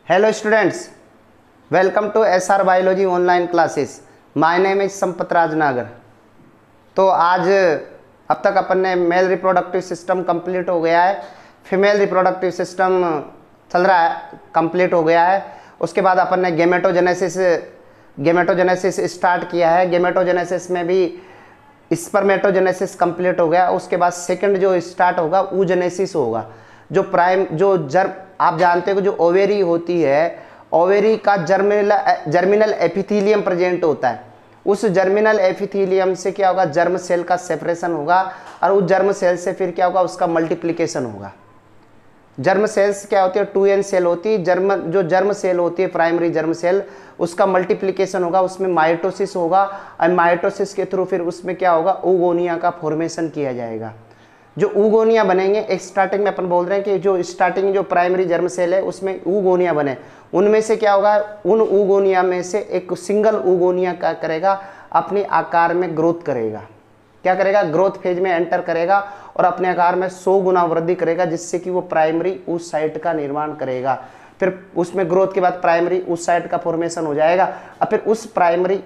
Hello students, welcome to SR biology online classes. My name is Sampat Raj Nagar. तो आज अब तक अपन ने मेल रिप्रोडक्टिव सिस्टम कंप्लीट हो गया है, फीमेल रिप्रोडक्टिव सिस्टम चल रहा है, कंप्लीट हो गया है। उसके बाद अपन ने गेमेटोजेनेसिस स्टार्ट किया है। गेमेटोजेनेसिस में भी स्पर्मेटोजेनेसिस कंप्लीट हो गया। उसके बाद सेकंड जो स्टार्ट होगा oogenesis होगा। आप जानते हो कि जो ओवेरी होती है, ओवेरी का जर्मिनल एपिथेलियम प्रेजेंट होता है। उस जर्मिनल एपिथेलियम से क्या होगा, जर्म सेल का सेपरेशन होगा और उस जर्म सेल से फिर क्या होगा, उसका मल्टीप्लिकेशन होगा। जर्म सेल्स क्या होती है, 2n सेल होती है। जर्म सेल होती है, प्राइमरी जर्म सेल, उसका मल्टीप्लिकेशन होगा, उसमें माइटोसिस होगा और माइटोसिस के थ्रू फिर उसमें क्या होगा, oogonia का फॉर्मेशन किया जाएगा। जो oogonia बनेंगे, एक स्टार्टिंग में अपन बोल रहे हैं कि जो स्टार्टिंग जो प्राइमरी जर्म सेल है उसमें oogonia बने, उनमें से क्या होगा, उन oogonia में से एक सिंगल oogonia क्या करेगा, अपने आकार में ग्रोथ करेगा। क्या करेगा, ग्रोथ फेज में एंटर करेगा और अपने आकार में 100 गुना वृद्धि करेगा, जिससे कि वो प्राइमरी oocyte का निर्माण करेगा। फिर उसमें ग्रोथ के बाद प्राइमरी oocyte का फॉर्मेशन हो जाएगा और फिर उस प्राइमरी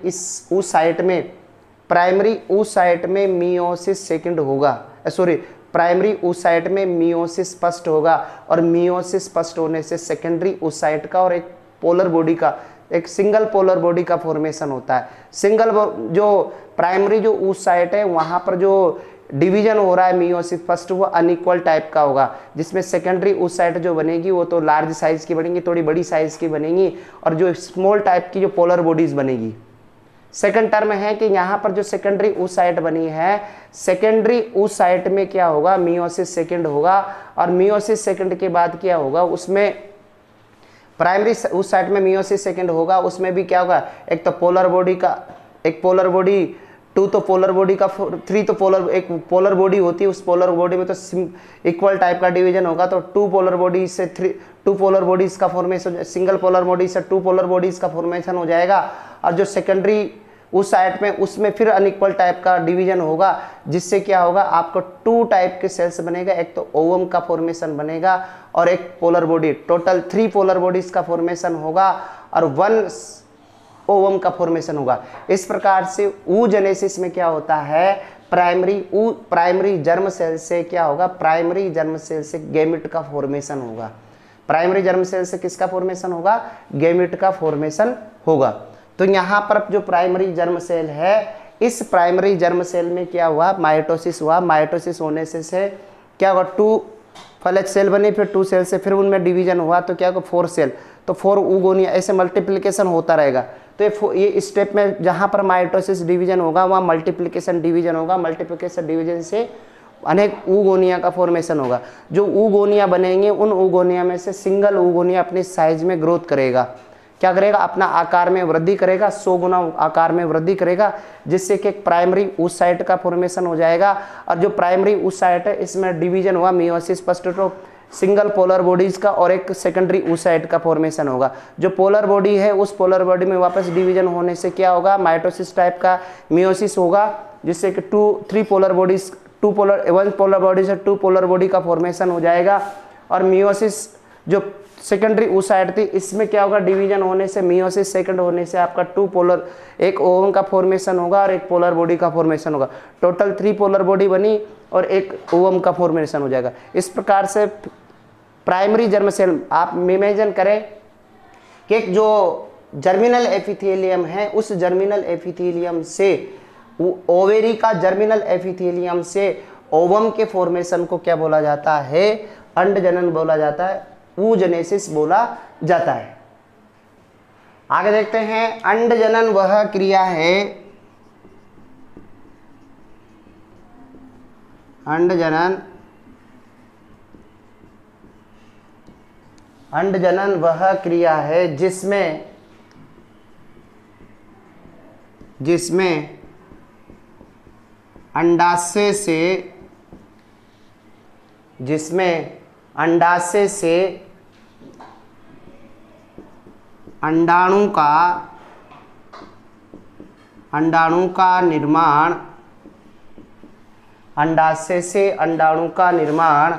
oocyte में मियोसिस सेकंड होगा, प्राइमरी oocyte में मियोसिस फर्स्ट होगा और मियोसिस फर्स्ट होने से सेकेंडरी oocyte का और एक पोलर बॉडी का, एक सिंगल पोलर बॉडी का फॉर्मेशन होता है। जो प्राइमरी जो oocyte है वहां पर जो डिवीजन हो रहा है मियोसिस फर्स्ट, वो अनइक्वल टाइप का होगा, जिसमें सेकेंडरी oocyte जो बनेगी वो तो लार्ज साइज की बनेगी, थोड़ी बड़ी साइज की बनेगी, और जो स्मॉल टाइप की जो पोलर बॉडीज बनेगी। सेकंड टर्म है कि यहाँ पर जो सेकेंडरी oocyte बनी है, सेकेंडरी oocyte में क्या होगा, मियोसिस सेकंड होगा और मियोसिस सेकंड के बाद क्या होगा, उसमें प्राइमरी oocyte में मियोसिस सेकंड होगा, उसमें भी क्या होगा, एक तो पोलर बॉडी का, एक पोलर बॉडी, 2 तो पोलर बॉडी का, 3 तो पोलर, एक पोलर बॉडी होती है, उस पोलर बॉडी में तो इक्वल टाइप का डिवीजन होगा, तो 2 पोलर बॉडी से 2 पोलर बॉडीज का फॉर्मेशन, सिंगल पोलर बॉडी से 2 पोलर बॉडीज का फॉर्मेशन हो जाएगा। और जो सेकेंडरी oocyte में, उसमें फिर अनइक्वल टाइप का डिवीजन होगा, जिससे क्या होगा, आपको 2 टाइप के सेल्स बनेगा, एक तो ओवम का फॉर्मेशन बनेगा और एक polar body, total 3 polar bodies का फॉर्मेशन होगा और 1 ओवम का फॉर्मेशन होगा। इस प्रकार से oogenesis में क्या होता है, प्राइमरी जर्म सेल से क्या होगा, प्राइमरी जर्म सेल से गैमेट का फॉर्मेशन होगा। प्राइमरी जर्म सेल से किसका फॉर्मेशन होगा, गैमेट का फॉर्मेशन होगा। तो यहाँ पर जो प्राइमरी जर्म सेल है, इस प्राइमरी जर्म सेल में क्या हुआ, माइटोसिस हुआ। माइटोसिस होने से क्या होगा, 2 फलज सेल बने, फिर 2 सेल से फिर उनमें डिवीजन हुआ, तो क्या होगा, 4 सेल, तो 4 oogonia, ऐसे मल्टीप्लिकेशन होता रहेगा। तो ये स्टेप में जहाँ पर माइटोसिस डिवीजन होगा वहाँ मल्टीप्लिकेशन डिवीजन होगा, मल्टीप्लिकेशन डिवीजन से अनेक oogonia का फॉर्मेशन होगा। जो oogonia बनेंगे, उन oogonia में से सिंगल oogonia अपने साइज में ग्रोथ करेगा, क्या करेगा, अपना आकार में वृद्धि करेगा, 100 गुना आकार में वृद्धि करेगा, जिससे कि एक प्राइमरी oocyte का फॉर्मेशन हो जाएगा। और जो प्राइमरी oocyte है, इसमें डिवीजन हुआ मियोसिस फर्स्ट, तो सिंगल पोलर बॉडीज का और एक सेकेंडरी oocyte का फॉर्मेशन होगा। जो पोलर बॉडी है, उस पोलर बॉडी में वापस डिवीजन होने से क्या होगा, माइटोसिस टाइप का मियोसिस होगा, जिससे कि 1 पोलर बॉडी से 2 पोलर बॉडी का फॉर्मेशन हो जाएगा। और मियोसिस जो सेकेंडरी oocyte थी, इसमें क्या होगा, डिवीजन होने से, मियोसिस सेकंड होने से आपका 2 पोलर, एक ओवम का फॉर्मेशन होगा और एक पोलर बॉडी का फॉर्मेशन होगा। टोटल 3 पोलर बॉडी बनी और एक ओवम का फॉर्मेशन हो जाएगा। इस प्रकार से प्राइमरी जर्म सेल, आप इमेजिन करें कि जो जर्मिनल एपिथेलियम है, उस जर्मिनल एपिथेलियम से, ओवेरी का जर्मिनल एपिथेलियम से ओवम के फॉर्मेशन को क्या बोला जाता है, अंडजनन बोला जाता है, oogenesis बोला जाता है। आगे देखते हैं, अंडजनन वह क्रिया है, अंडजनन वह क्रिया है जिसमें अंडाशय से अंडाणु का निर्माण, अंडाशय से अंडाणु का निर्माण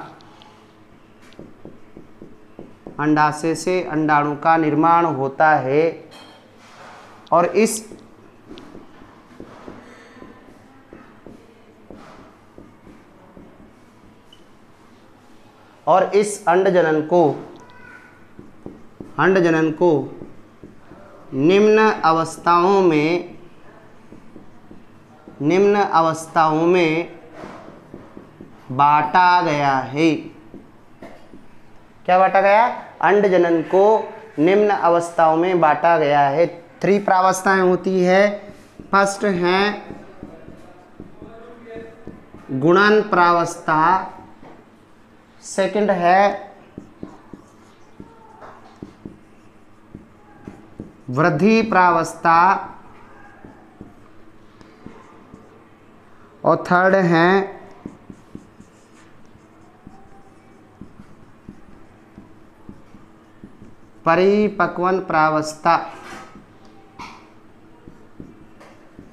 अंडाशय से अंडाणु का निर्माण होता है और इस अंडजनन को निम्न अवस्थाओं में बांटा गया है। क्या बांटा गया? अंडजनन को निम्न अवस्थाओं में बांटा गया है। 3 प्रावस्थाएं होती है। फर्स्ट है गुणन प्रावस्था, सेकंड है वृद्धि प्रावस्था और थर्ड है परिपक्वन प्रावस्था।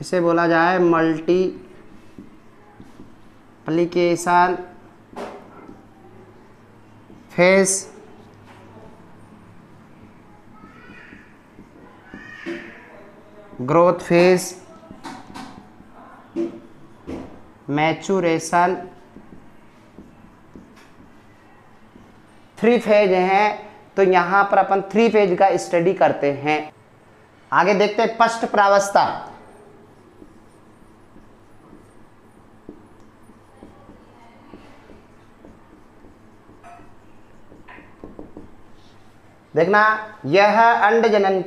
इसे बोला जाए multiplication phase, growth phase, maturation. 3 phase हैं, तो यहां पर अपन 3 फेज का स्टडी करते हैं। आगे देखते हैं फर्स्ट प्रावस्था। देखना, यह अंडजनन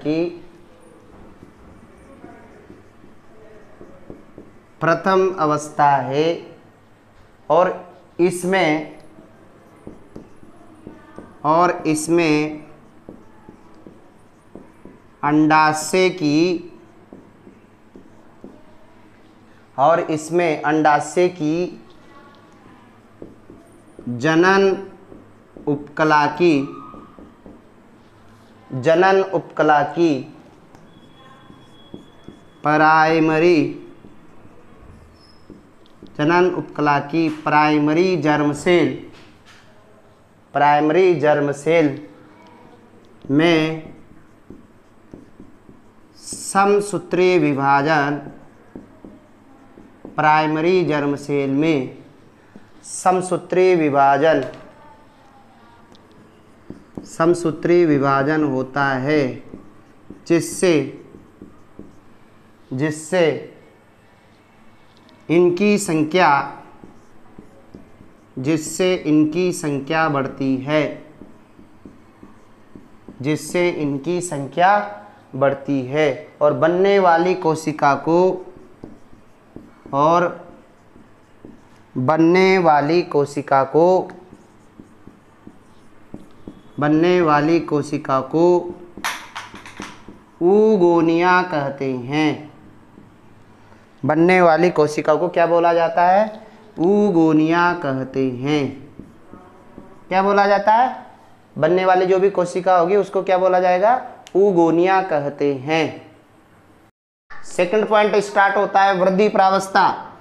की प्रथम अवस्था है और इसमें अंडाशय की जनन उपकला की प्राइमरी जर्म सेल में समसूत्रीय विभाजन, प्राइमरी जर्म सेल में समसूत्रीय विभाजन होता है, जिससे इनकी संख्या बढ़ती है और बनने वाली कोशिका को ऊगोनिया कहते हैं। बनने वाली कोशिका को क्या बोला जाता है? ऊगोनिया कहते हैं। क्या बोला जाता है? बनने वाली जो भी कोशिका होगी उसको क्या बोला जाएगा? ऊगोनिया कहते हैं। सेकंड पॉइंट स्टार्ट होता है वृद्धि प्रावस्था।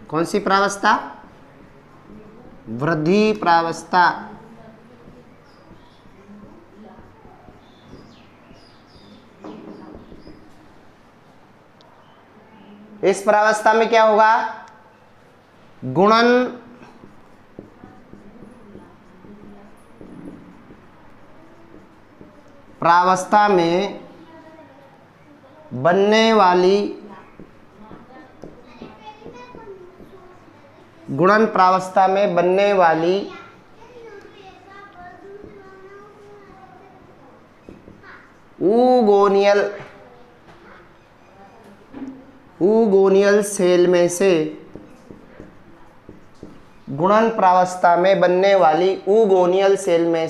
कौन सी प्रावस्था? वृद्धि प्रावस्था। इस प्रावस्था में क्या होगा? गुणन प्रावस्था में बनने वाली ऊगोनियल सेल में से गुणन प्रावस्था में बनने वाली ऊगोनियल सेल में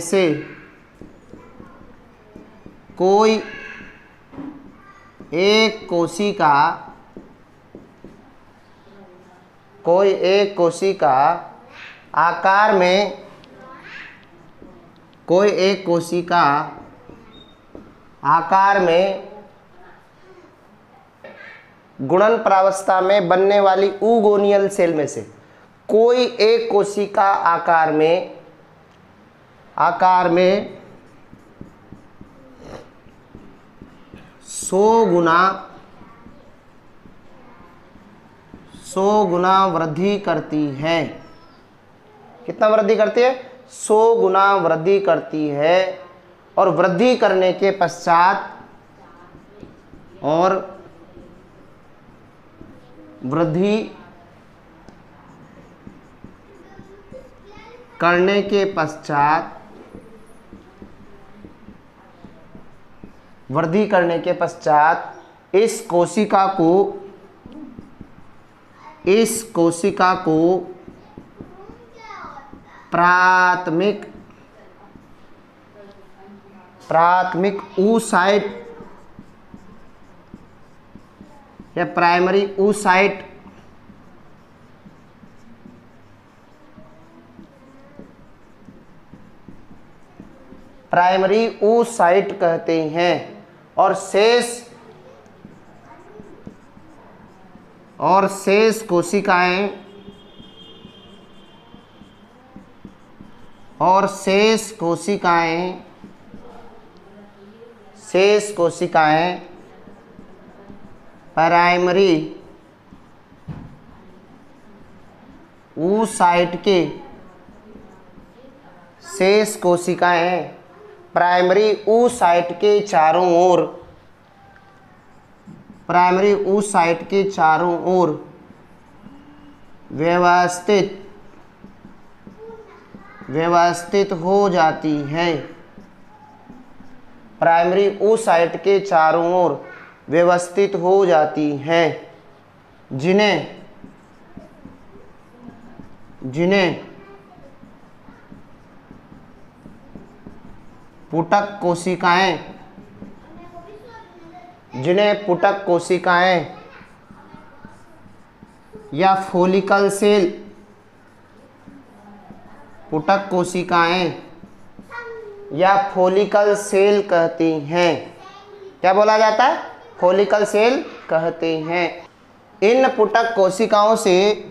से कोई एक कोई एक कोशिका आकार में, कोई एक कोशिका आकार में गुणन प्रावस्था में बनने वाली ऊगोनियल सेल में से कोई एक कोशिका आकार में 100 गुना वृद्धि करती है। कितना वृद्धि करती है? 100 गुना वृद्धि करती है। और वृद्धि करने के पश्चात, और वृद्धि करने के पश्चात, वृद्धि करने के पश्चात इस कोशिका को प्राथमिक oocyte या प्राइमरी oocyte कहते हैं। और शेष कोशिकाएं प्राइमरी oocyte के, शेष कोशिकाएं प्राइमरी oocyte के चारों ओर, प्राइमरी oocyte के चारों ओर व्यवस्थित हो जाती है। प्राइमरी oocyte के चारों ओर व्यवस्थित हो जाती हैं, जिन्हें पुटक कोशिकाएं या फॉलिकल सेल, पुटक कोशिकाएं या फॉलिकल सेल कहती हैं। क्या बोला जाता है? फॉलिकल सेल कहते हैं। इन पुटक कोशिकाओं से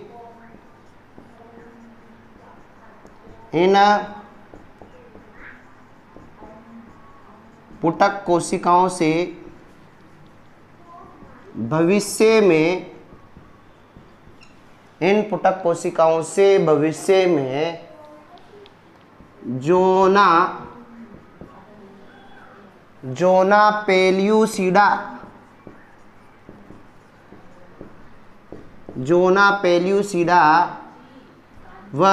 भविष्य में जोना पेल्यूसिडा व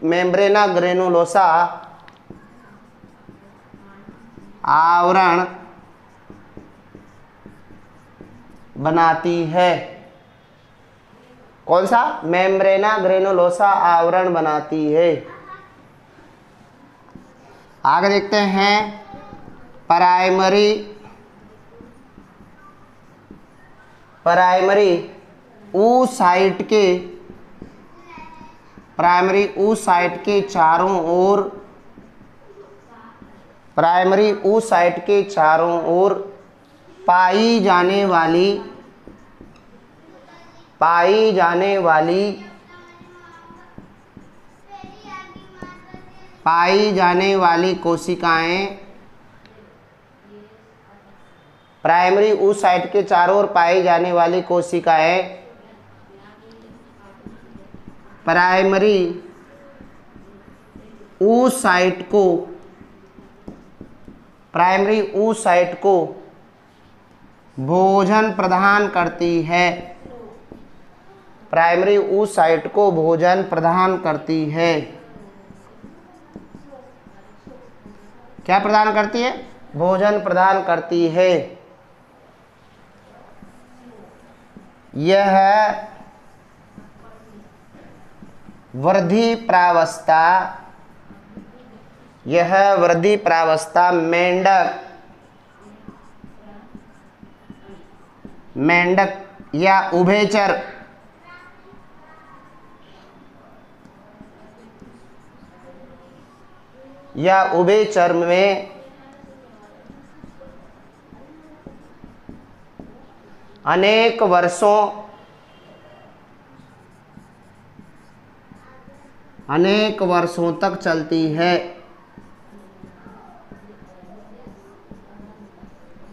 मेम्ब्रेना ग्रेनुलोसा, आवरण बनाती है। कौन सा? मेम्ब्रेना ग्रेनुलोसा आवरण बनाती है। आगे देखते हैं प्राइमरी oocyte के चारों ओर, प्राइमरी oocyte के चारों ओर पाई जाने वाली कोशिकाएं, प्राइमरी oocyte के चारों ओर पाई जाने वाली कोशिकाएं प्राइमरी oocyte को भोजन प्रदान करती है। प्राइमरी oocyte को भोजन प्रदान करती है। क्या प्रदान करती है? भोजन प्रदान करती है। वृद्धि प्रावस्था, यह वृद्धि प्रावस्था मेंढक या उभयचर में अनेक वर्षों तक चलती है।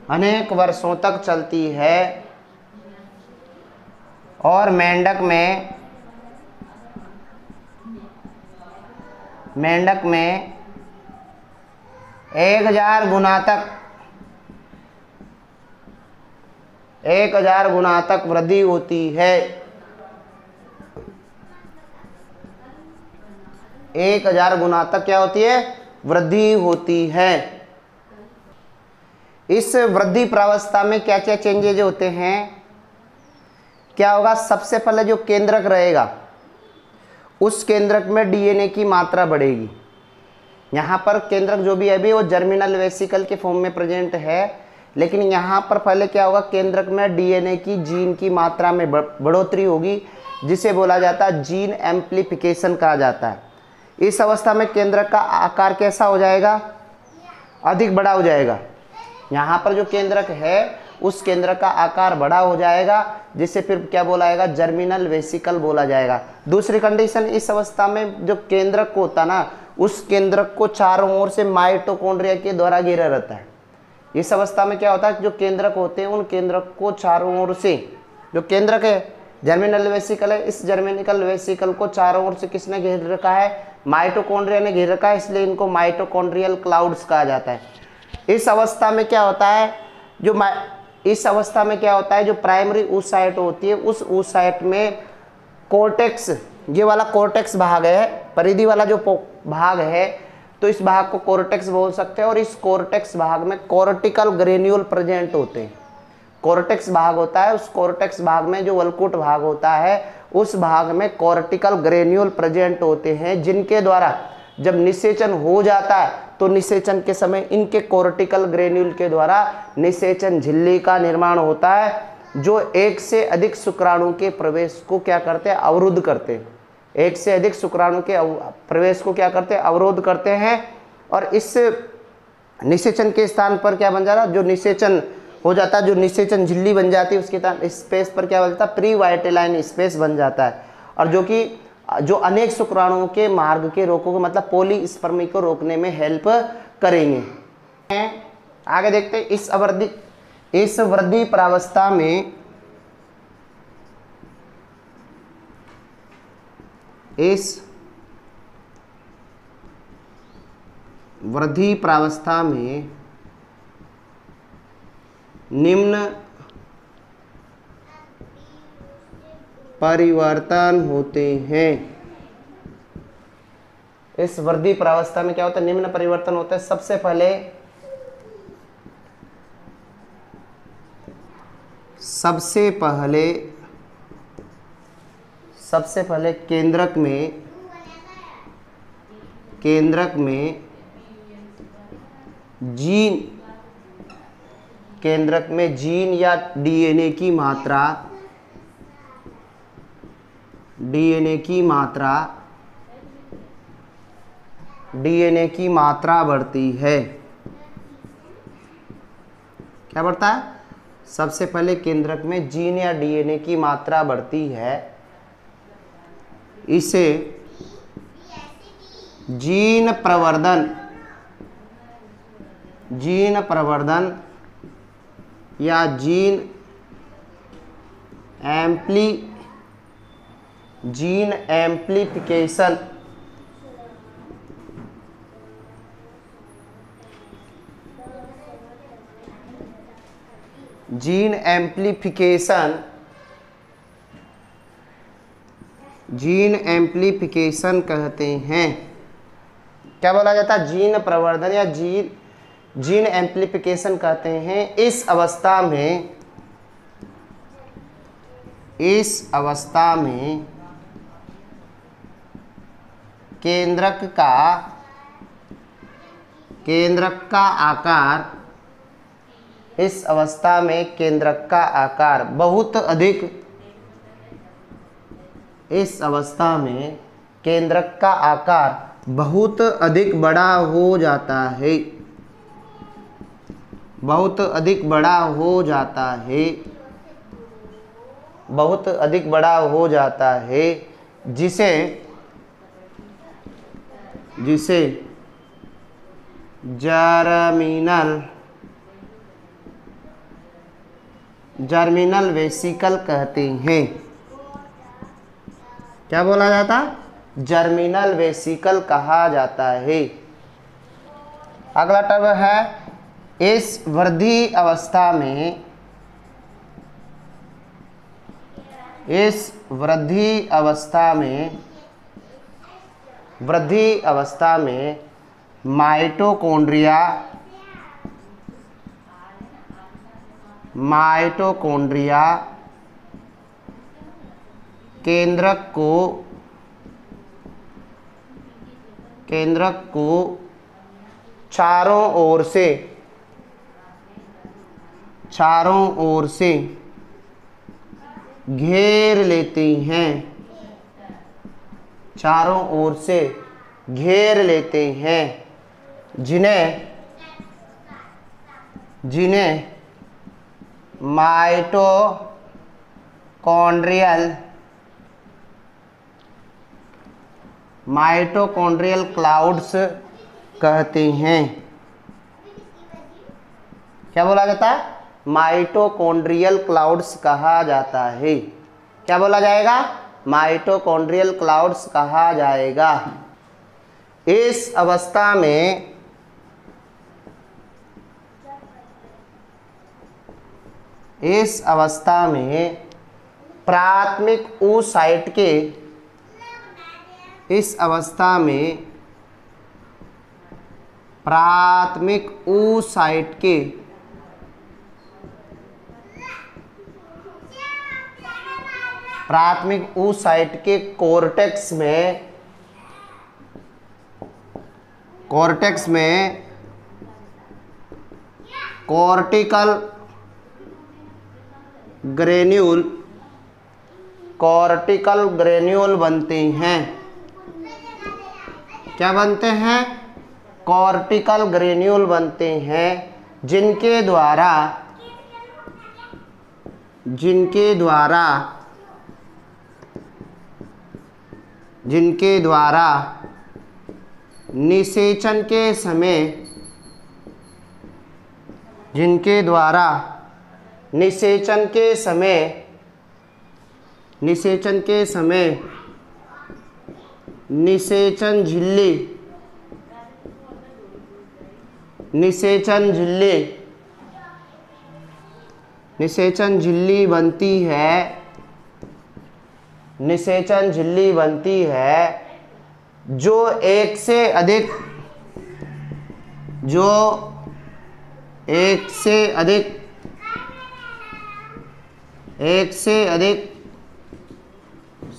अनेक वर्षों तक चलती है और मेंढक में 1000 गुना तक वृद्धि होती है। 1000 गुना तक क्या होती है? वृद्धि होती है। इस वृद्धि प्रावस्था में क्या क्या चेंजेज होते हैं? क्या होगा? सबसे पहले जो केंद्रक रहेगा उस केंद्रक में डीएनए की मात्रा बढ़ेगी। यहाँ पर केंद्रक जो भी है अभी वो जर्मिनल वेसिकल के फॉर्म में प्रेजेंट है, लेकिन यहाँ पर पहले क्या होगा? केंद्रक में डीएनए की जीन की मात्रा में बढ़ोतरी होगी, जिसे बोला जाता है जीन एम्प्लीफिकेशन कहा जाता है। इस अवस्था में केंद्रक का आकार कैसा हो जाएगा? अधिक बड़ा हो जाएगा। यहाँ पर जो केंद्रक है उस केंद्रक का आकार बड़ा हो जाएगा, जिसे फिर क्या बोला जाएगा? जर्मिनल वेसिकल बोला जाएगा। दूसरी कंडीशन, इस अवस्था में जो केंद्रक होता ना, उस केंद्रक को चारों ओर से माइटोकॉन्ड्रिया के द्वारा घेरा रहता है। इस अवस्था में क्या होता है? जो केंद्रक होते हैं उन केंद्रक को चारों ओर से, जो केंद्रक है जर्मिनल वेसिकल है, इस जर्मिनल वेसिकल को चारों ओर से किसने घेर रखा है? माइटोकॉन्ड्रिया ने घेर रखा है, इसलिए इनको माइटोकॉन्ड्रियल क्लाउड्स कहा जाता है। इस अवस्था में क्या होता है? जो प्राइमरी oocyte होती है, उस oocyte में कोर्टेक्स, ये वाला कोर्टेक्स भाग है, परिधि वाला जो भाग है, तो इस भाग को कोर्टेक्स बोल सकते हैं। और इस कोर्टेक्स भाग में कोर्टिकल ग्रेन्यूल प्रेजेंट होते हैं। कोर्टेक्स भाग होता है, उस कोर्टेक्स भाग में जो वल्कुट भाग होता है, उस भाग में कोर्टिकल ग्रेन्यूल प्रेजेंट होते हैं, जिनके द्वारा जब निषेचन हो जाता है तो निषेचन के समय इनके कोर्टिकल ग्रेन्यूल के द्वारा निषेचन झिल्ली का निर्माण होता है, जो एक से अधिक शुक्राणु के प्रवेश को क्या करते हैं? अवरुद्ध करते हैं। एक से अधिक शुक्राणु के प्रवेश को क्या करते हैं? अवरोध करते हैं। और इस निषेचन के स्थान पर क्या बन जाता है? जो निषेचन हो जाता है, जो निषेचन झिल्ली बन जाती है, उसके स्पेस पर क्या बन जाता है? प्री वाइटेलाइन स्पेस बन जाता है, और जो अनेक शुक्राणुओं के मार्ग के रोकोगे, मतलब पॉलीस्पर्मी को रोकने में हेल्प करेंगे। आगे देखते हैं, इस वृद्धि प्रावस्था में निम्न परिवर्तन होते हैं। इस वृद्धि प्रावस्था में क्या होता है? निम्न परिवर्तन होता है। सबसे पहले केंद्रक में जीन या डीएनए की मात्रा बढ़ती है। क्या बढ़ता है? सबसे पहले केंद्रक में जीन या डीएनए की मात्रा बढ़ती है। इसे जीन प्रवर्धन या जीन एम्प्लीफिकेशन जीन एम्प्लीफिकेशन कहते हैं। क्या बोला जाता है? जीन प्रवर्धन या जीन एम्प्लीफिकेशन कहते हैं। इस अवस्था में केंद्रक का आकार, इस अवस्था में केंद्रक का आकार बहुत अधिक, इस अवस्था में केंद्रक का आकार बहुत अधिक बड़ा हो जाता है, बहुत अधिक बड़ा हो जाता है, बहुत अधिक बड़ा हो जाता है, जिसे जर्मिनल वेसिकल कहते हैं। क्या बोला जाता? जर्मिनल वेसिकल कहा जाता है। अगला टर्म है इस वृद्धि अवस्था में, इस वृद्धि अवस्था में माइटोकॉन्ड्रिया केंद्रक को चारों ओर से घेर लेती हैं, चारों ओर से घेर लेते हैं, जिन्हें माइटोकॉन्ड्रियल क्लाउड्स कहते हैं। क्या बोला जाता है? माइटोकॉन्ड्रियल क्लाउड्स कहा जाता है। क्या बोला जाएगा? माइटोकॉन्ड्रियल क्लाउड्स कहा जाएगा। इस अवस्था में प्राथमिक oocyte के, इस अवस्था में प्राथमिक oocyte के कोर्टेक्स में कॉर्टिकल ग्रेन्यूल बनते हैं। क्या बनते हैं? कॉर्टिकल ग्रेन्यूल बनते हैं, जिनके द्वारा निषेचन के समय निषेचन झिल्ली बनती है, जो एक से अधिक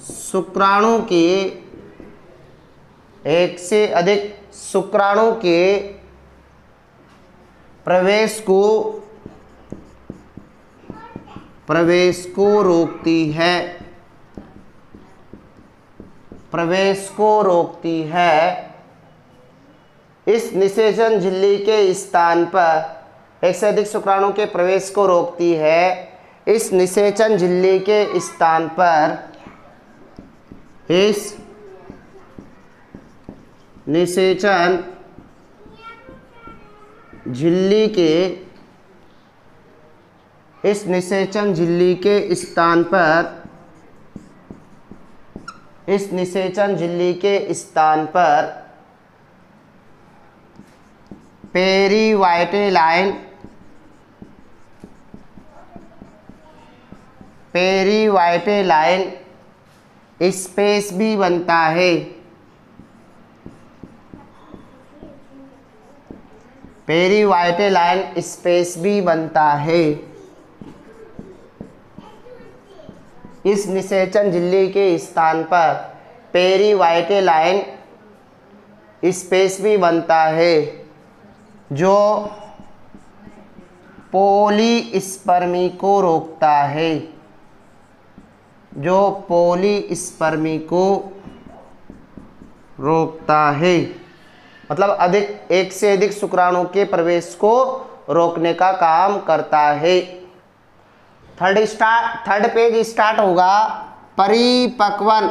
शुक्राणु के प्रवेश को रोकती है। इस निषेचन झिल्ली के स्थान पर एक से अधिक शुक्राणु के प्रवेश को रोकती है। इस निषेचन झिल्ली के स्थान पर इस निषेचन झिल्ली के स्थान पर पेरीवाइटेलाइन स्पेस भी बनता है। पेरीवाइटेलाइन स्पेस भी बनता है। इस निषेचन झिल्ली के स्थान पर पेरीवाइटेलाइन स्पेस भी बनता है जो पॉलीस्पर्मी को रोकता है, जो पॉलीस्पर्मी को रोकता है, मतलब अधिक एक से अधिक शुक्राणु के प्रवेश को रोकने का काम करता है। थर्ड पेज स्टार्ट होगा परिपक्वन,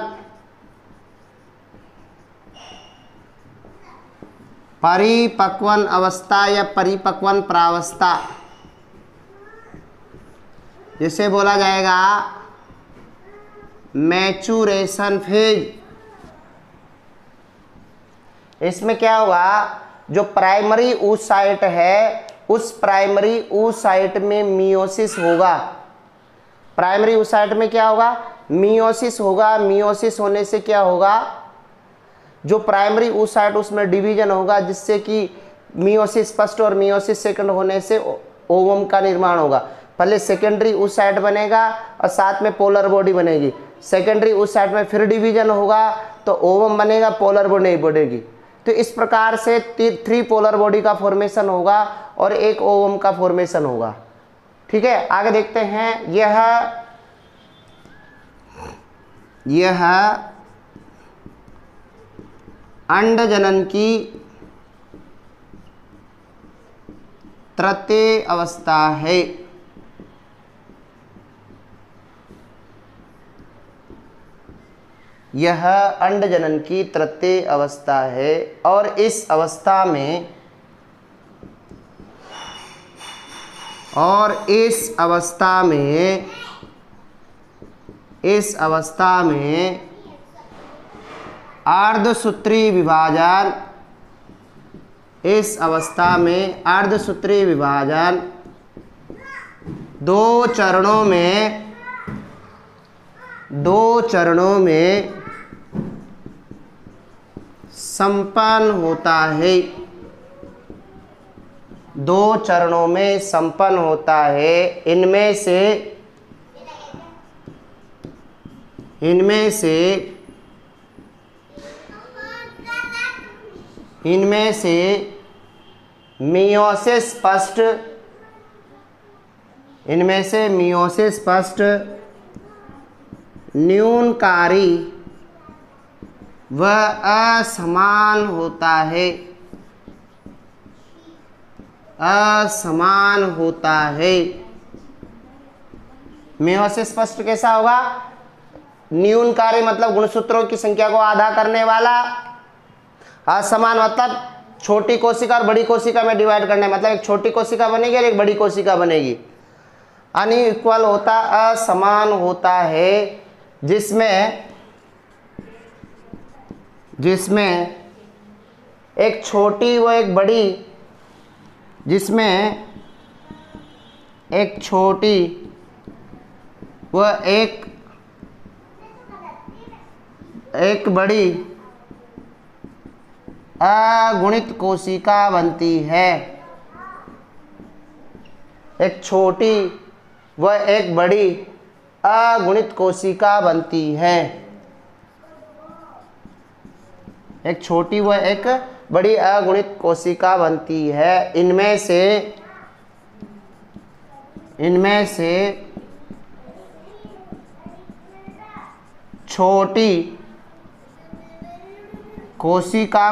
परिपक्वन अवस्था या परिपक्वन प्रावस्था, जिसे बोला जाएगा मैचुरेशन फेज। इसमें क्या होगा, जो प्राइमरी oocyte है उस प्राइमरी oocyte में मियोसिस होगा। प्राइमरी oocyte में क्या होगा, मियोसिस होगा। मियोसिस होने से क्या होगा, जो प्राइमरी oocyte उसमें डिवीजन होगा, जिससे कि मियोसिस फर्स्ट और मियोसिस सेकंड होने से ओवम का निर्माण होगा। पहले सेकेंडरी oocyte बनेगा और साथ में पोलर बॉडी बनेगी। सेकेंडरी oocyte में फिर डिवीजन होगा तो ओवम बनेगा, पोलर बॉडी नहीं बढ़ेगी। तो इस प्रकार से 3 पोलर बॉडी का फॉर्मेशन होगा और एक ओवम का फॉर्मेशन होगा। ठीक है, आगे देखते हैं। यह अंडजनन की तृतीय अवस्था है। यह अंडजनन की तृतीय अवस्था है और इस अवस्था में अर्धसूत्री विभाजन, इस अवस्था में अर्धसूत्री विभाजन दो चरणों में संपन्न होता है। दो चरणों में संपन्न होता है। इनमें से मियोसिस फर्स्ट न्यूनकारी व असमान होता है। मियोसिस फर्स्ट कैसा होगा, न्यूनकारी मतलब गुणसूत्रों की संख्या को आधा करने वाला, असमान मतलब छोटी कोशिका और बड़ी कोशिका में डिवाइड करने, मतलब एक छोटी कोशिका बनेगी और एक बड़ी कोशिका बनेगी। अनइक्वल होता, असमान होता है, जिसमें एक छोटी व एक बड़ी, जिसमें एक छोटी व एक बड़ी अगुणित कोशिका बनती है। एक छोटी व एक बड़ी अगुणित कोशिका बनती है। एक छोटी व एक बड़ी अगुणित कोशिका बनती है। इनमें से छोटी कोशिका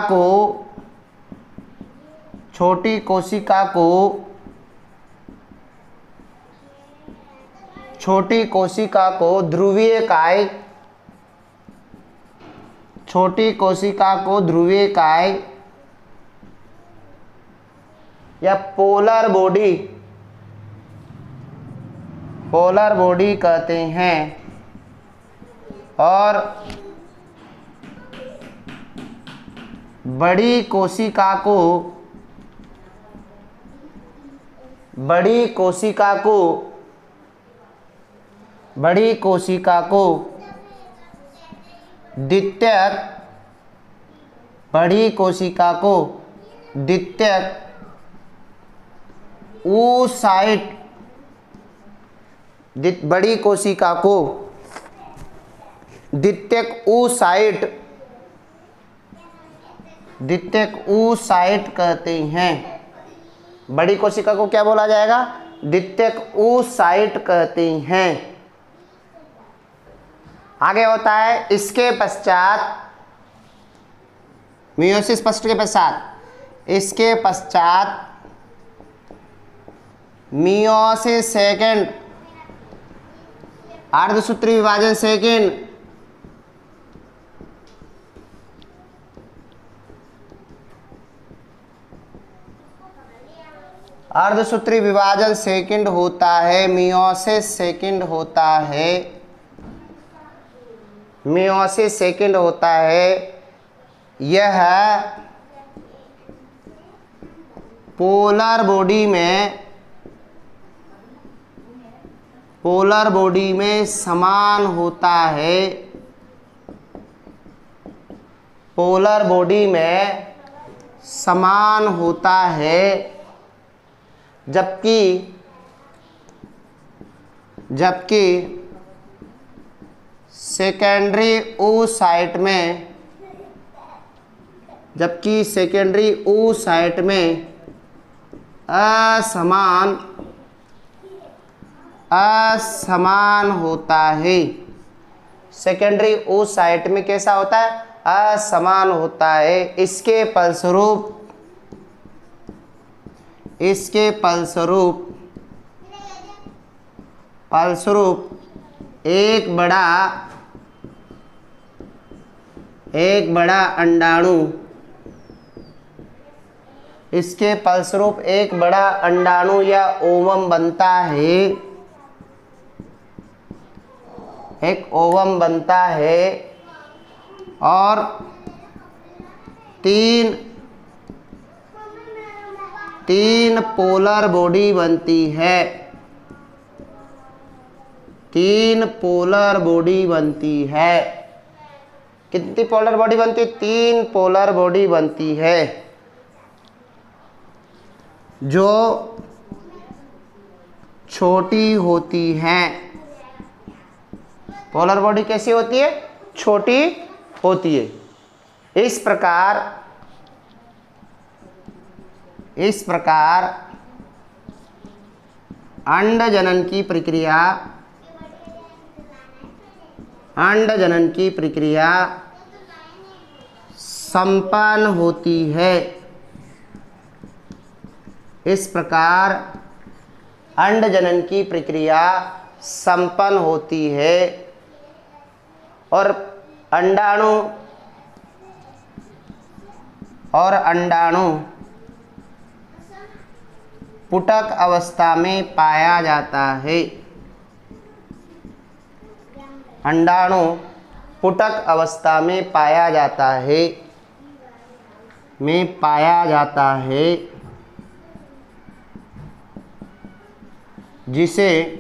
को ध्रुवीय काय या पोलर बॉडी कहते हैं। और बड़ी कोशिका को द्वितीयक oocyte, बड़ी कोशिका को द्वितीयक oocyte द्वितीयक oocyte कहते हैं। बड़ी कोशिका को क्या बोला जाएगा? द्वितीयक oocyte कहते हैं। आगे होता है इसके पश्चात मियोसिस फर्स्ट के पश्चात, इसके पश्चात मियोसिस सेकेंड, अर्धसूत्री विभाजन सेकेंड, अर्धसूत्री विभाजन सेकेंड होता है, मियोसिस सेकेंड होता है, मियोसिस सेकेंड होता है। यह पोलर बॉडी में, पोलर बॉडी में समान होता है, पोलर बॉडी में समान होता है, जबकि सेकेंडरी oocyte में, जबकि सेकेंडरी oocyte में असमान होता है। सेकेंडरी oocyte में कैसा होता है? असमान होता है। इसके फलस्वरूप एक बड़ा अंडाणु, इसके फलस्वरूप एक बड़ा अंडाणु या ओवम बनता है, एक ओवम बनता है और तीन पोलर बॉडी बनती है, तीन पोलर बॉडी बनती है। कितनी पोलर बॉडी बनती है? तीन पोलर बॉडी बनती है, जो छोटी होती हैं। पोलर बॉडी कैसी होती है? छोटी होती है। इस प्रकार अंडजनन की प्रक्रिया संपन्न होती है। इस प्रकार अंडजनन की प्रक्रिया संपन्न होती है और अंडाणु पुटक अवस्था में पाया जाता है। अंडाणु पुटक अवस्था में पाया जाता है, जिसे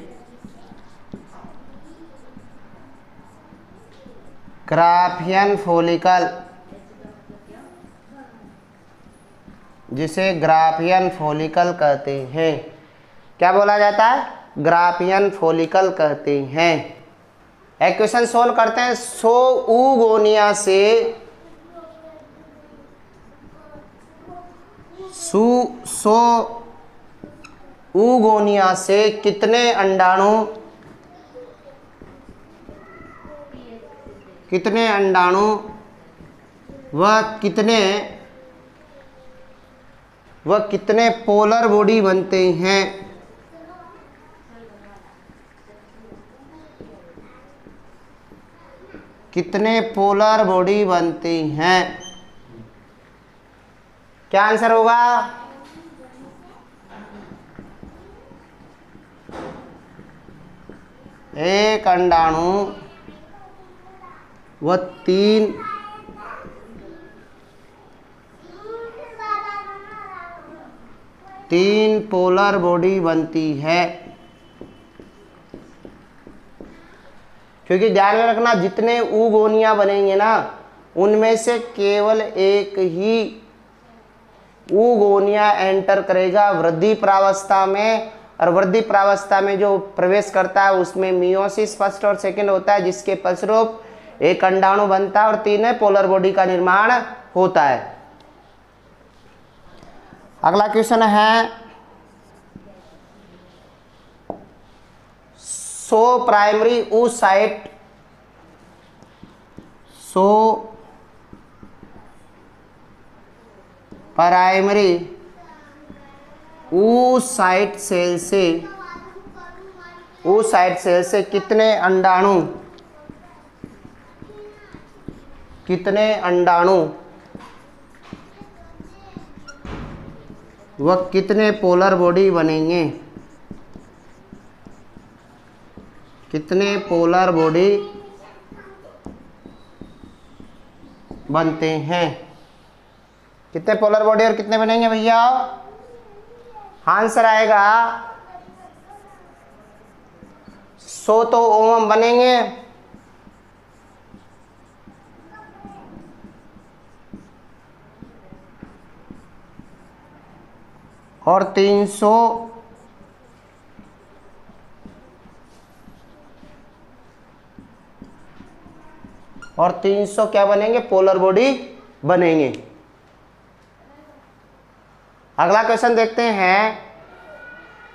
ग्राफियन फॉलिकल कहते हैं। क्या बोला जाता है? ग्राफियन फॉलिकल कहते हैं। इक्वेशन सोल्व करते हैं। oogonia से कितने अंडाणु व कितने पोलर बॉडी बनते हैं? कितने पोलर बॉडी बनते हैं? क्या आंसर होगा? एक अंडाणु व तीन पोलर बॉडी बनती है। क्योंकि ध्यान में रखना, जितने oogonia बनेंगे ना, उनमें से केवल एक ही oogonia एंटर करेगा वृद्धि प्रावस्था में, और वृद्धि प्रावस्था में जो प्रवेश करता है उसमें मियोसिस फर्स्ट और सेकंड होता है, जिसके फलस्वरूप एक अंडाणु बनता है और तीन पोलर बॉडी का निर्माण होता है। अगला क्वेश्चन है, so primary oocyte, so primary oocyte cell से, oocyte सेल से कितने अंडाणु व कितने पोलर बॉडी बनेंगे, कितने पोलर बॉडी बनते हैं, कितने पोलर बॉडी और कितने बनेंगे भैया? आंसर आएगा 100 तो ओम बनेंगे, और 300 क्या बनेंगे? पोलर बॉडी बनेंगे। अगला क्वेश्चन देखते हैं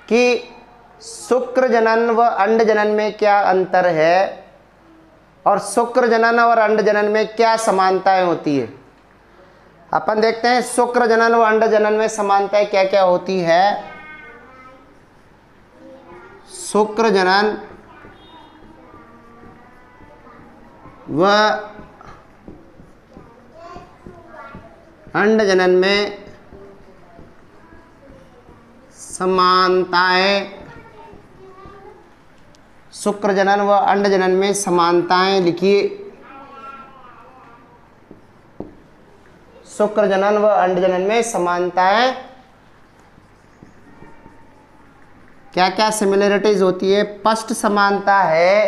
कि शुक्र जनन व अंड जनन में क्या अंतर है और शुक्र जनन और अंड जनन में क्या समानताएं होती है। अपन देखते हैं शुक्र जनन व अंड जनन में समानताएं क्या क्या होती है। शुक्र जनन व अंड जनन में समानताएं, शुक्र जनन व अंड जनन में समानताएं लिखिए। शुक्र जनन व अंड जनन में समानताएं क्या क्या सिमिलरिटीज होती है। फर्स्ट समानता है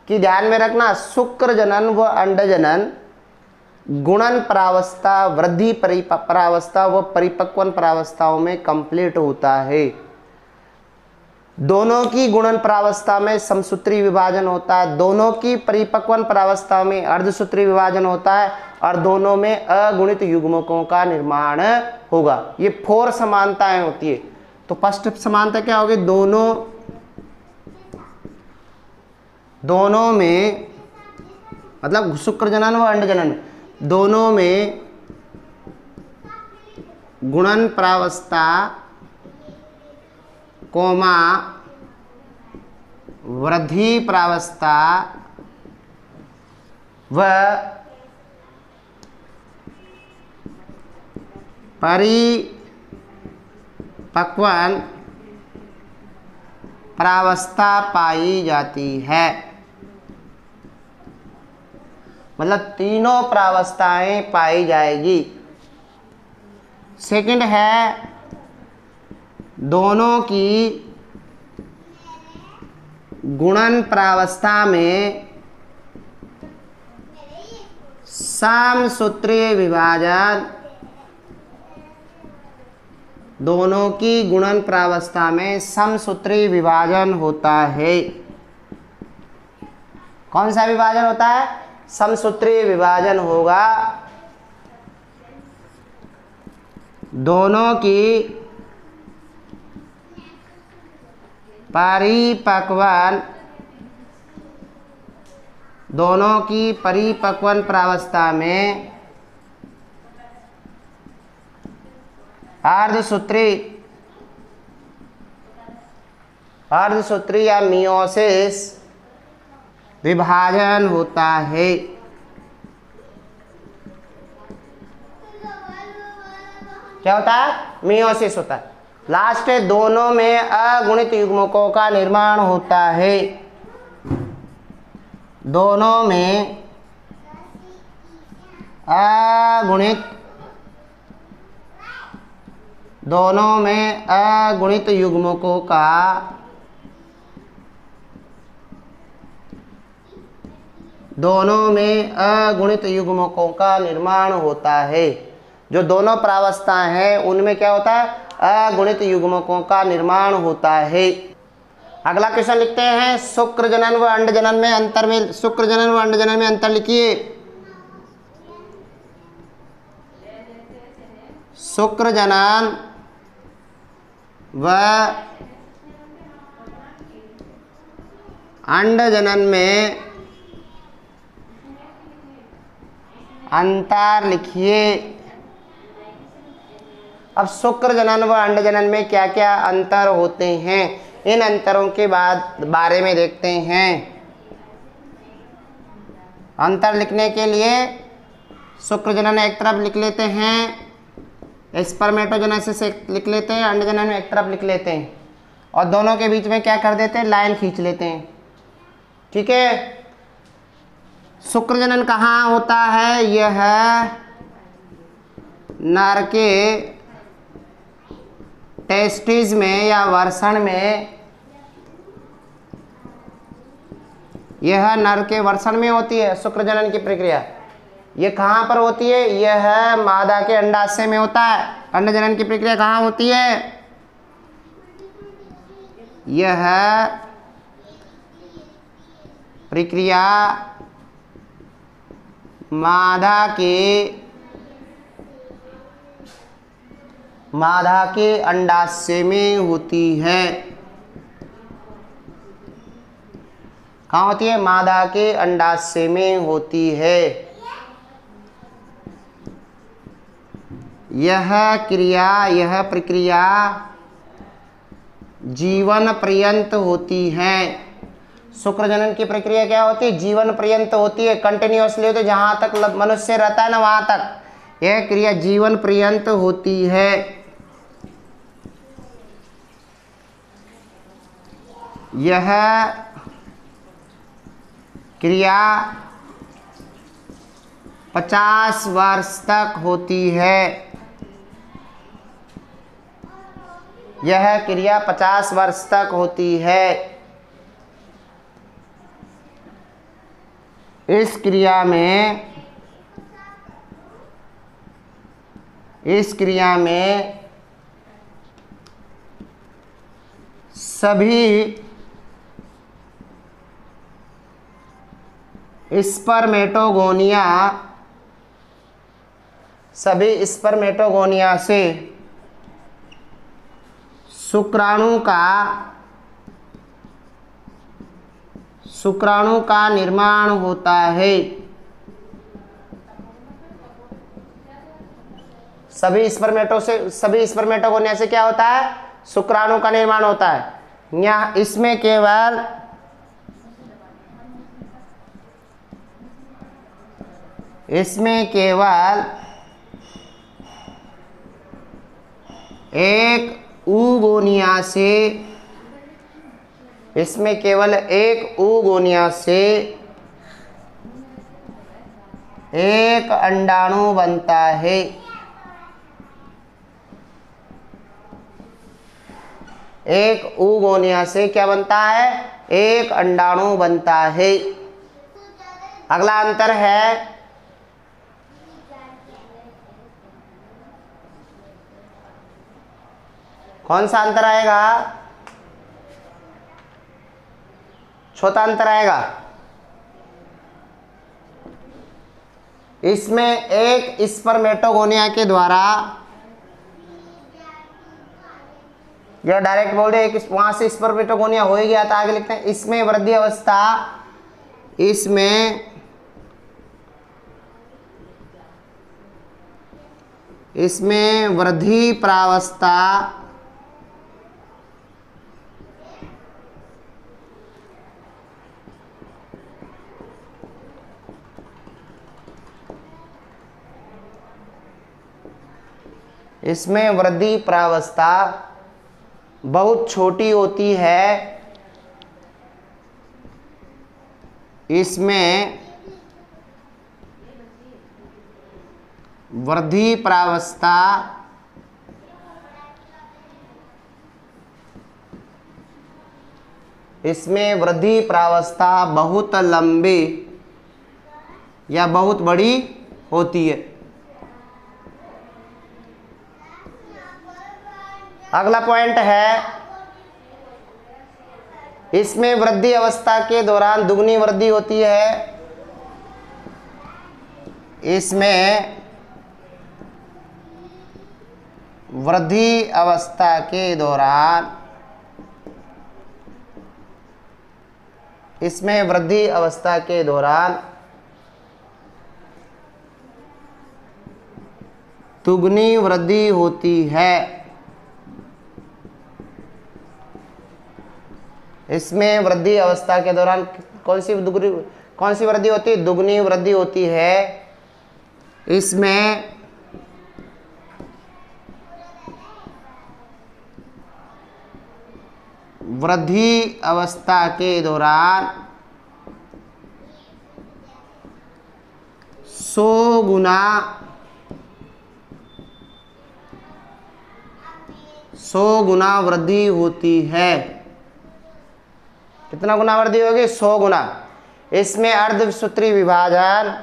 कि ध्यान में रखना, शुक्र जनन व अंड जनन गुणन प्रावस्था, वृद्धि प्रावस्था व परिपक्वन प्रावस्थाओं में कंप्लीट होता है। दोनों की गुणन प्रावस्था में समसूत्री विभाजन होता है, दोनों की परिपक्वन प्रावस्था में अर्धसूत्री विभाजन होता है और दोनों में अगुणित युग्मकों का निर्माण होगा। ये 4 समानताएं होती है। तो फर्स्ट समानता क्या होगी? दोनों में मतलब शुक्र जनन व अंड जनन दोनों में गुणन प्रावस्था कोमा वृद्धि प्रावस्था व परिपक्वन प्रावस्था पाई जाती है। मतलब तीनों प्रावस्थाएं पाई जाएगी। सेकंड है, दोनों की गुणन प्रावस्था में समसूत्रीय विभाजन, दोनों की गुणन प्रावस्था में समसूत्रीय विभाजन होता है। कौन सा विभाजन होता है? समसूत्रीय विभाजन होगा। दोनों की परिपक्वन प्रावस्था में अर्धसूत्री या मियोसिस विभाजन होता है। क्या होता है? मियोसिस होता है। लास्ट है, दोनों में अगुणित युग्मकों का निर्माण होता है। दोनों में अगुणित युग्मकों का निर्माण होता है। जो दोनों प्रावस्थाएं हैं उनमें क्या होता है? अगुणित युग्मकों का निर्माण होता है। अगला क्वेश्चन लिखते हैं, शुक्र जनन व अंड जनन में अंतर लिखिए। शुक्र जनन व अंड जनन में अंतर लिखिए। अब शुक्र जनन व अंड जनन में क्या क्या अंतर होते हैं, इन अंतरों के बारे में देखते हैं। अंतर लिखने के लिए शुक्र जनन एक तरफ लिख लेते हैं, स्पर्मेटोजेनेसिस लिख लेते हैं, अंड जनन एक तरफ लिख लेते हैं, और दोनों के बीच में क्या कर देते हैं, लाइन खींच लेते हैं। ठीक है। शुक्र जनन कहाँ होता है, यह नर के टेस्टिस में या वर्षण में, यह नर के वर्षण में होती है शुक्र जनन की प्रक्रिया। यह कहाँ पर होती है, यह मादा के अंडाशय में होता है। अंड जनन की प्रक्रिया कहाँ होती है, यह प्रक्रिया मादा के अंडाशय में होती है। कहाँ होती है, मादा के अंडाशय में होती है। यह प्रक्रिया जीवन पर्यंत होती है। शुक्र जनन की प्रक्रिया क्या होती है, जीवन पर्यंत होती है, कंटिन्यूअसली होती है, जहां तक मनुष्य रहता है ना वहां तक यह क्रिया जीवन पर्यंत होती है। यह क्रिया 50 वर्ष तक होती है। यह क्रिया 50 वर्ष तक होती है। इस क्रिया में सभी स्पर्मेटोगोनिया से शुक्राणु का निर्माण होता है। सभी स्पर्मेटोगोनिया से क्या होता है, शुक्राणु का निर्माण होता है। यहाँ इसमें केवल एक ऊगोनिया से एक अंडाणु बनता है। एक ऊगोनिया से क्या बनता है, एक अंडाणु बनता है। अगला अंतर है कौन सा अंतर आएगा, चौथा अंतर आएगा। इसमें एक स्पर्मेटोगोनिया के द्वारा, या डायरेक्ट बोल रहे हैं वहां से स्पर्मेटोगोनिया हो ही गया था, आगे लिखते हैं इसमें वृद्धि अवस्था, इसमें वृद्धि प्रावस्था बहुत छोटी होती है। इसमें वृद्धि प्रावस्था बहुत लंबी या बहुत बड़ी होती है। अगला पॉइंट है, इसमें वृद्धि अवस्था के दौरान दुगनी वृद्धि होती है। इसमें वृद्धि अवस्था के दौरान, इसमें वृद्धि अवस्था के दौरान दुगनी वृद्धि होती है। इसमें वृद्धि अवस्था के दौरान कौन सी वृद्धि होती है? दुगनी वृद्धि होती है। इसमें वृद्धि अवस्था के दौरान 100 गुना वृद्धि होती है। कितना गुना वृद्धि होगी? 100 गुना। इसमें अर्धसूत्री विभाजन,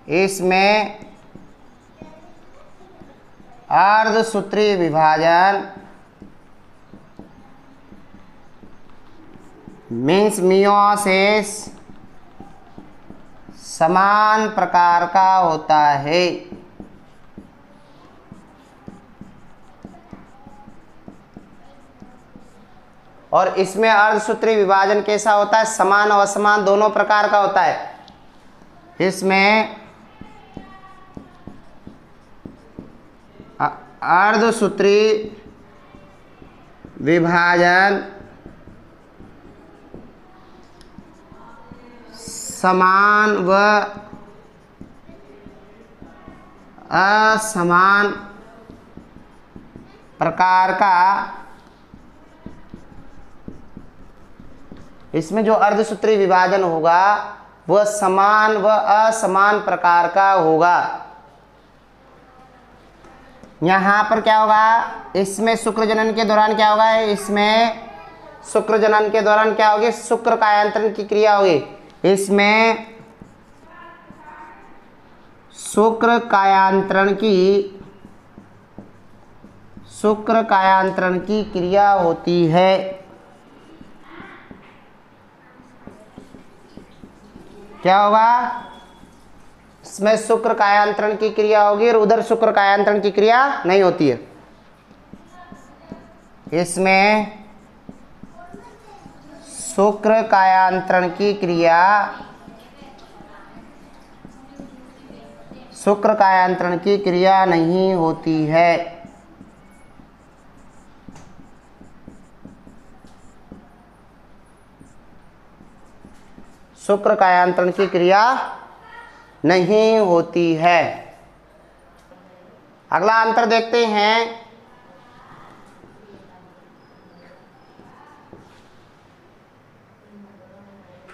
इसमें अर्धसूत्री विभाजन मीन्स मियोसिस समान प्रकार का होता है। और इसमें अर्धसूत्री विभाजन कैसा होता है? समान और असमान दोनों प्रकार का होता है। इसमें अर्धसूत्री विभाजन समान व असमान प्रकार का, इसमें जो अर्धसूत्री विभाजन होगा वह समान व असमान प्रकार का होगा। यहाँ पर क्या होगा? इसमें शुक्र जनन के दौरान क्या होगा? इसमें शुक्र जनन के दौरान क्या होगी? शुक्र कायांतरण की क्रिया होगी। इसमें शुक्र कायांतरण की क्रिया होती है। क्या होगा? इसमें शुक्र कायांतरण की क्रिया होगी और उधर शुक्र कायांतरण की क्रिया नहीं होती है। इसमें शुक्र कायांतरण की क्रिया, शुक्र कायांतरण की क्रिया नहीं होती है। शुक्र कायांतरण की क्रिया नहीं होती है। अगला अंतर देखते हैं।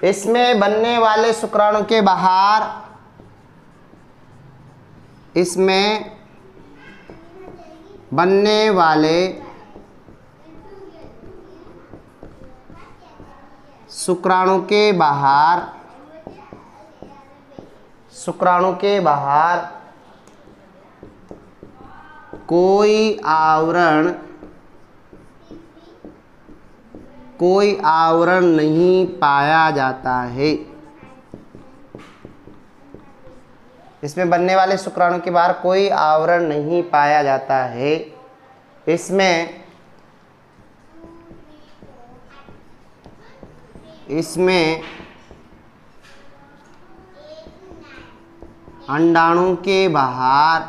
इसमें बनने वाले शुक्राणु के बाहर, इसमें बनने वाले शुक्राणु के बाहर, शुक्राणु के बाहर कोई आवरण नहीं पाया जाता है। इसमें बनने वाले शुक्राणु के बाहर कोई आवरण नहीं पाया जाता है। इसमें अंडाणु के बाहर,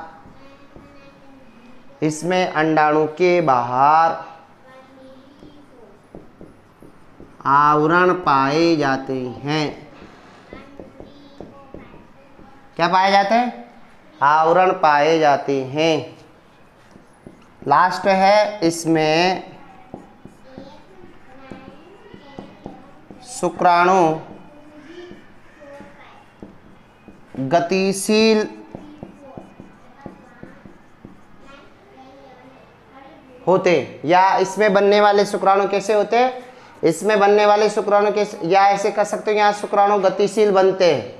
इसमें अंडाणु के बाहर आवरण पाए जाते हैं। क्या पाए जाते हैं? आवरण पाए जाते हैं। लास्ट है, इसमें शुक्राणु गतिशील होते, या इसमें बनने वाले शुक्राणु कैसे होते? इसमें बनने वाले शुक्राणु कैसे, या ऐसे कर सकते हो, यहाँ शुक्राणु गतिशील बनते हैं,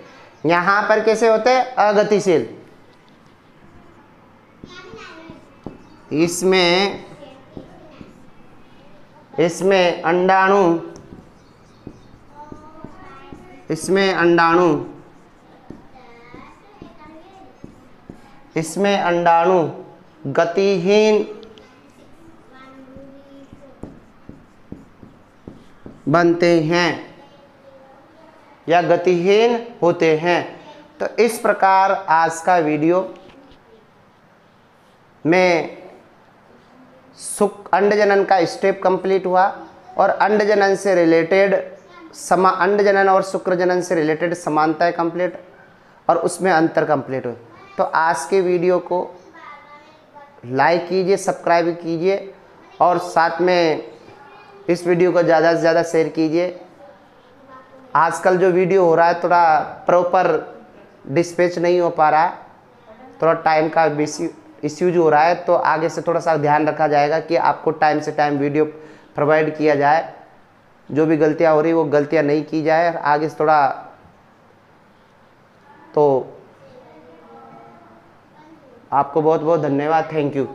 यहाँ पर कैसे होते हैं? अगतिशील। इसमें अंडाणु गतिहीन बनते हैं या गतिहीन होते हैं। तो इस प्रकार आज का वीडियो में अंडजनन का स्टेप कंप्लीट हुआ और अंडजनन से रिलेटेड अंडजनन और शुक्रजनन से रिलेटेड समानताएं कंप्लीट और उसमें अंतर कंप्लीट हुए। तो आज के वीडियो को लाइक कीजिए, सब्सक्राइब कीजिए और साथ में इस वीडियो को ज़्यादा से ज़्यादा शेयर कीजिए। आजकल जो वीडियो हो रहा है थोड़ा प्रॉपर डिस्पैच नहीं हो पा रहा है, थोड़ा टाइम का इश्यूज हो रहा है, तो आगे से थोड़ा सा ध्यान रखा जाएगा कि आपको टाइम से टाइम वीडियो प्रोवाइड किया जाए। जो भी गलतियां हो रही वो गलतियां नहीं की जाए आगे से थोड़ा। तो आपको बहुत बहुत धन्यवाद, थैंक यू।